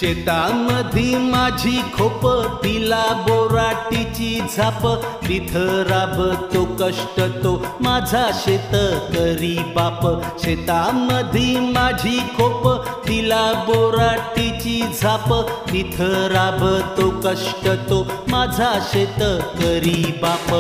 शेतामधी माझी खोप तिला बोराटीची झाप तिथं राबतो कष्ट तो माझा शेतकरी बाप शेतामधी माझी खोप तिला बोराटीची झाप तिथं राबतो कष्ट तो माझा शेतकरी बाप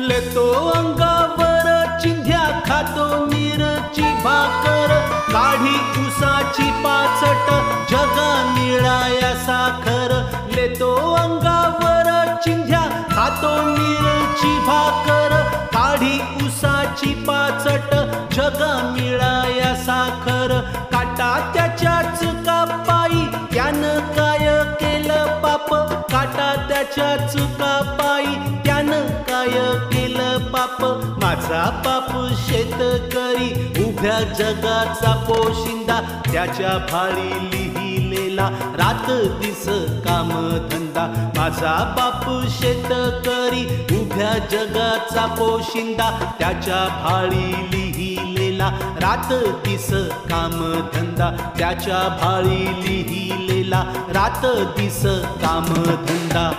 लेतो अंगावर चिंध्या खातो मिरची भाकर काढी उसाची पाचट जगा निळाया साखर लेतो अंगावर चिंध्या खातो मिरची भाकर काढी उसाची पाचट जगा मिळाया साखर काटा त्याच्याच कापाई त्यानं काय केलं पाप काटा त्याच्याच कापाई त्यानं काय केलं पाप माझा बाप शेतकरी उभ्या जगाचा पोशिंदा त्याच्या भाळी लिहिलेला रात दिस काम धंदा माझा बाप शेतकरी उभ्या जगाचा पोशिंदा त्याच्या भाळी लिहिलेला रात दिस काम धंदा त्याच्या भाळी लिहिलेला रात दिस काम धंदा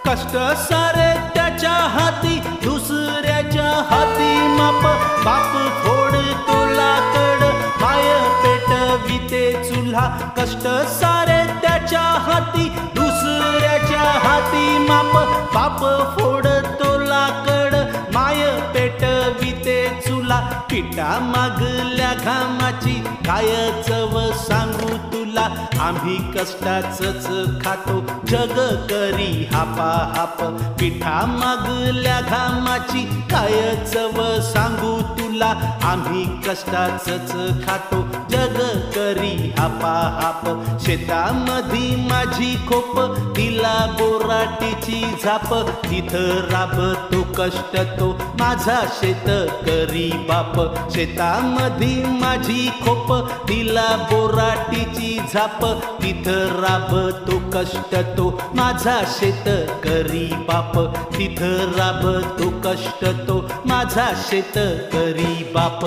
कष्ट सारे त्याच्या हाती दुसऱ्याच्या हाती माप बाप फोड तुला कड माय पेटविते चुल्हा कष्ट सारे त्याच्या हाती दुसऱ्याच्या हाती माप बाप फोड तुला कड माय पेटविते चुला पिठा मागल्या घामाची काय चव सांगू तुला आम्ही कष्टाचंच खातो जग करी हापा हाप पिठा मागल्या घामाची काय चव सांगू तुला आम्ही कष्टाचंच खातो जग करी हापा हाप शेतामधी माझी खोप तिला बोराटीची झाप तिथं राबतो कष्ट तो माझा शेतकरी बाप शेतामधी माझी खोप तिला बोराटीची झाप तिथं राबतो कष्ट तो माझा शेतकरी बाप तिथं राबतो कष्ट तो माझा शेतकरी बाप